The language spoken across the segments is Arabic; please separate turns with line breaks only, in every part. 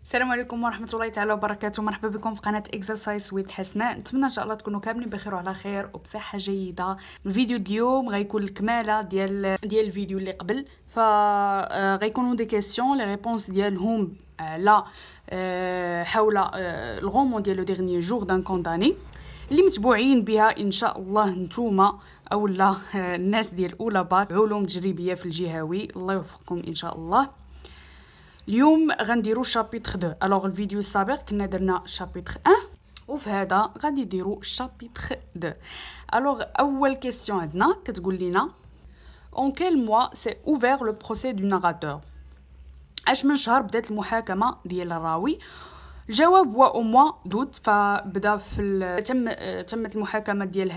السلام عليكم ورحمة الله تعالى وبركاته. مرحبا بكم في قناة اكسرسايز ويد حسناء. نتمنى ان شاء الله تكونوا كاملين بخير وعلى خير وبصحة جيدة. الفيديو اليوم غيكون الكمالة ديال الفيديو اللي قبل، غيكونوا دي كيسيون لي ريبونس ديالهم على حول الغومون ديال لو ديرنيي جور دان كونداني اللي متبوعين بها ان شاء الله نتوما اولا الناس ديال اولى باك علوم تجريبيه في الجهوي. الله يوفقكم ان شاء الله. اليوم غنديرو شابيتر 2. الوغ الفيديو السابق كنا درنا شابيتر 1 وفي هذا غادي نديرو شابيتر 2. الوغ اول كيسيون عندنا كتقول لينا en quel mois s'est ouvert le procès du narrateur. اش من شهر بدات المحاكمه ديال الراوي؟ الجواب هو او موا دوت، فبدا تمت المحاكمه ديال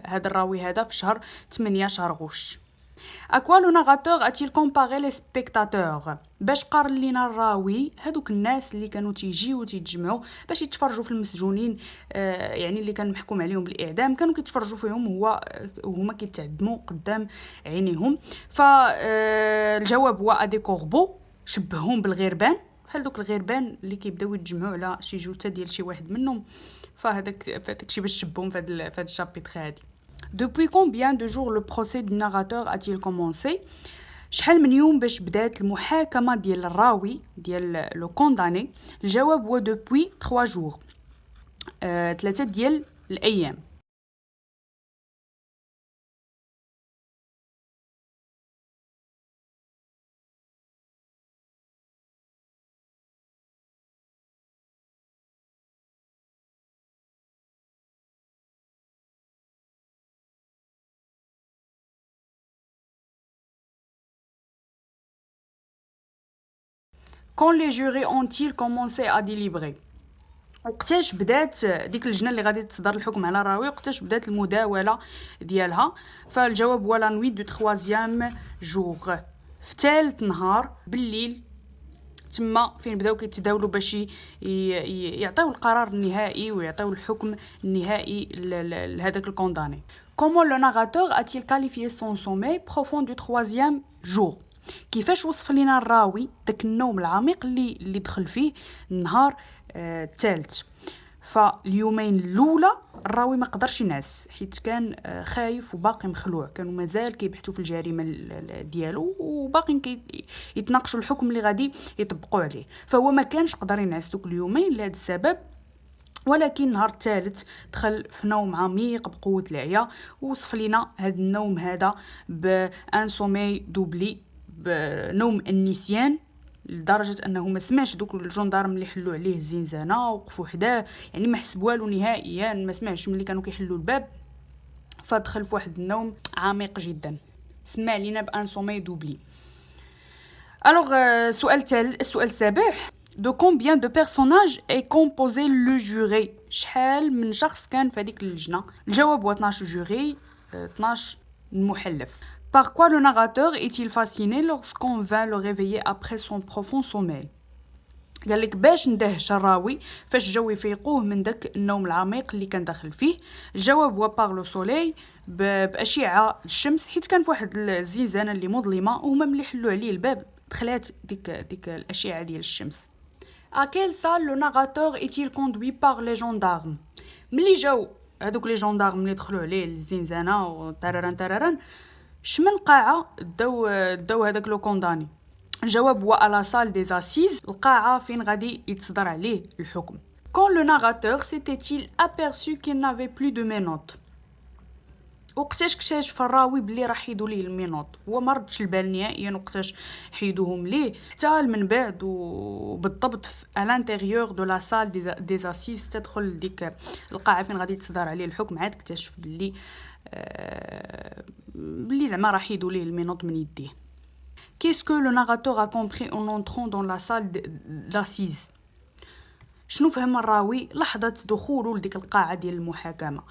هذا الراوي هذا في شهر 8 شهر غوش. À quoi le narrateur a-t-il comparé les spectateurs؟ باش قارن لينا الراوي هذوك الناس اللي كانوا تيجيو وتيتجمعوا باش يتفرجوا في المسجونين، يعني اللي كان محكوم عليهم بالاعدام كانوا كيتفرجوا فيهم وهما كيتعدموا قدام عينيهم. فالجواب هو ادي كوربو، شبههم بالغربان، بحال دوك الغربان اللي كيبداو يتجمعوا على شي جوته ديال شي واحد منهم. فهذاك شي باش شبههم في هذا الشابيتر هذا. Depuis combien de jours le procès du narrateur a-t-il commencé؟ شحال من يوم باش بدات المحاكمة ديال الراوي ديال لو كونداني؟ الجواب هو depuis 3 jours، 3 ديال الأيام. Quand les jurés ont-ils commencé à délibérer؟ وقتاش بدات ديك اللجنه اللي غادي تصدر الحكم على الراوي، وقتاش بدات المداوله ديالها؟ فالجواب هو لا نوي دو 3 جور، في ثالث نهار بالليل تما فين بداو كيتداولوا باش يعطيو القرار النهائي ويعطيو الحكم النهائي لهذاك الكونداني. Comment le narrateur a-t-il qualifié son sommeil profond du 3e jour؟ كيفاش وصف لينا الراوي داك النوم العميق اللي دخل فيه النهار الثالث؟ فاليومين الاولى الراوي ما قدرش ينعس حيت كان خايف وباقي مخلوع، كانوا مازال كيبحثوا في الجريمه ديالو وباقيين يتناقشوا الحكم اللي غادي يطبقوا عليه، فهو ما كانش قدر ينعس دوك اليومين لهذا السبب. ولكن النهار الثالث دخل في نوم عميق بقوه العيا، ووصف لنا هذا النوم هذا بان سومي دوبلي، بنوم النسيان، لدرجه انه ما سمعش دوك الجندارم اللي حلوا عليه الزنزانه وقفوا حداه، يعني ما حس بوالو نهائيا، ما سمعش ملي كانوا كيحلوا الباب، فدخل في واحد النوم عميق جدا، سمع لينا بان سومي دوبلي. الوغ السؤال السابع، دو كومبيان دو بيرسوناج اي كومبوزي لو جوري؟ شحال من شخص كان في هذيك اللجنه؟ الجواب هو 12 جوري، 12 المحلف. Par quoi le narrateur est-il fasciné lorsqu'on vint le réveiller après son profond sommeil؟ قالك باش ندهش الراوي فاش جاو يفيقوه من داك النوم العميق اللي كان داخل فيه؟ الجواب هو باغ لو سوليل، باشعه الشمس، حيت كان في واحد الزنزانه اللي مظلمه وهما ملي حلوا عليه الباب دخلات ديك الاشعه ديال الشمس. À quelle salle le narrateur est-il conduit par les gendarmes؟ ملي جاو هذوك لي جوندارم اللي دخلوا عليه الزنزانه وتررن شمن قاعه داو هذاك لو كونداني؟ الجواب هو على سال دي اسيز، القاعه فين غادي يتصدر عليه الحكم. Quand le narrateur s'était-il aperçu qu'il n'avait plus de menottes؟ وقتاش اكتشف الراوي بلي راح حيدوا ليه المينوط؟ هو ما ردش البال نهائيا وقتاش حيدوهم ليه، حتى من بعد وبالضبط في الانتيريور دو لا سال دي اسيز، تدخل ديك القاعه فين غادي تصدر عليه الحكم، عاد اكتشف بلي زعما راح يدوا ليه المينوط من يديه. Qu'est-ce que le narrateur a compris en entrant dans la salle d'assises؟ شنو فهم الراوي لحظه دخوله لديك القاعه ديال المحاكمه؟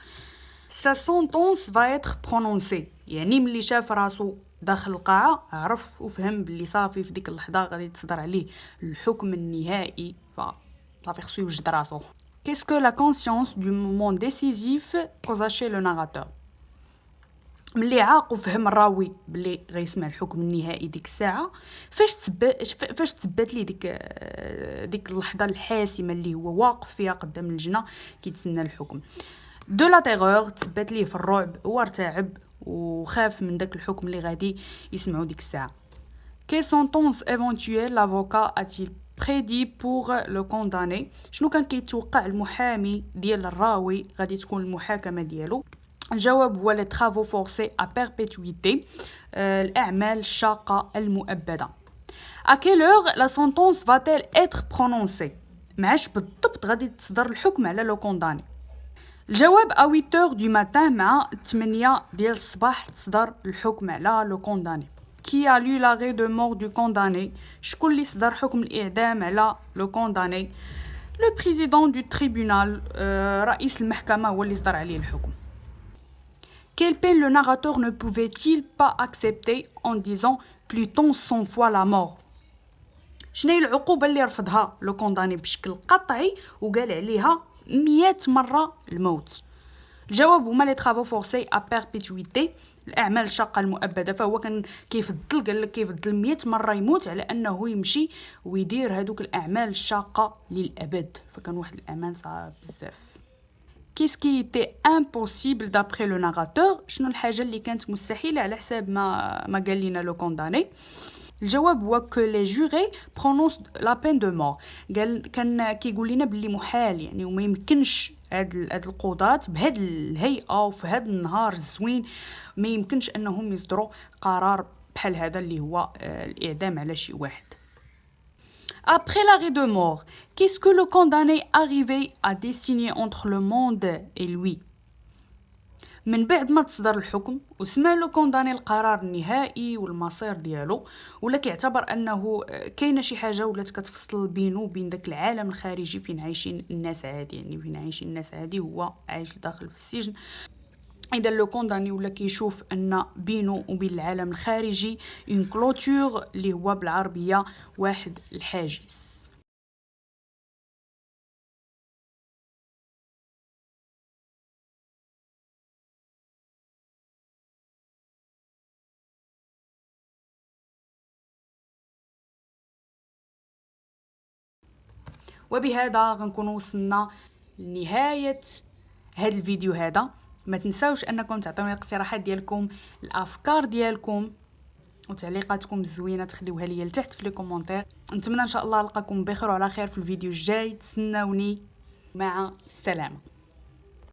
Sa sentence va être prononcée، يعني ملي شاف راسو داخل القاعه عرف وفهم بلي صافي في ديك اللحظه غادي تصدر عليه الحكم النهائي، صافي خصو يوجد راسو. Qu'est-ce que la conscience du moment décisif causa chez le narrateur؟ ملي عاق وفهم الراوي بلي غيسمع الحكم النهائي ديك الساعه، فاش تثبت ليه ديك اللحظه الحاسمه اللي هو واقف فيها قدام اللجنه كيتسنى الحكم. دو لا تيغور، تثبت ليه في الرعب، هو ارتعب وخاف من داك الحكم اللي غادي يسمعوا ديك الساعه. Quelle sentence éventuelle l'avocat a-t-il prédit pour le condamné؟ شنو كان كيتوقع المحامي ديال الراوي غادي تكون المحاكمه ديالو؟ الجواب هو لي travaux forcés à perpétuité، الأعمال الشاقة المؤبدة. À quelle heure la sentence va-t-elle être prononcée؟ معاش بالضبط غادي تصدر الحكم على لو كونداني؟ الجواب à 8h du matin، مع 8 ديال الصباح تصدر الحكم على لو كونداني. Qui a lu l'arrêt de mort du condamné؟ شكون اللي صدر حكم الإعدام على لو كونداني؟ لو بريزيدون دو تريبونال، رئيس المحكمة هو اللي صدر عليه الحكم. Quelle peine le narrateur ne pouvait-il pas accepter en disant Pluton 100 fois la mort؟ شنو هي العقوبة اللي رفضها لو كونداني بشكل قطعي وقال عليها 100 مرة الموت؟ الجواب هما لي travaux forcés à perpétuité، الأعمال الشاقة المؤبدة. فهو كان كيفضل، قال لك كيفضل 100 مرة يموت على أنه يمشي ويدير هذوك الأعمال الشاقة للأبد، فكان واحد الأعمال صعب بزاف. Qu'est-ce qui était impossible d'après le narrateur؟ شنو الحاجة اللي كانت مستحيلة على حساب ما قال لنا لو كونداني؟ الجواب هو que les jurés prononcent la peine de mort. كان كيقول لنا باللي محال يعني وما يمكنش هاد القضاة بهاد الهيئة وفي هاد النهار الزوين ما يمكنش انهم يصدروا قرار بحال هذا اللي هو الإعدام على شي واحد. Après l'arrêt de mort, qu'est-ce que le condamné arrivait à dessiner entre le monde et lui؟ من بعد ما تصدر الحكم وسمع لو كونداني القرار النهائي والمصير ديالو، ولا كيعتبر انه كاينه شي حاجه ولات كتفصل بينه وبين داك العالم الخارجي فين عايشين الناس عادي، يعني فين عايشين الناس عادي هو عايش داخل في السجن. اذا لو كونداني ولا كيشوف ان بينه وبين العالم الخارجي اون كلوتور اللي هو بالعربيه واحد الحاجز. وبهذا غنكون وصلنا لنهايه هذا الفيديو هذا. ما تنساوش انكم تعطيوني الاقتراحات ديالكم، الافكار ديالكم وتعليقاتكم الزوينه تخليوها لي لتحت في لي كومونتير. نتمنى ان شاء الله نلقاكم بخير وعلى خير في الفيديو الجاي. تسناوني، مع السلامه.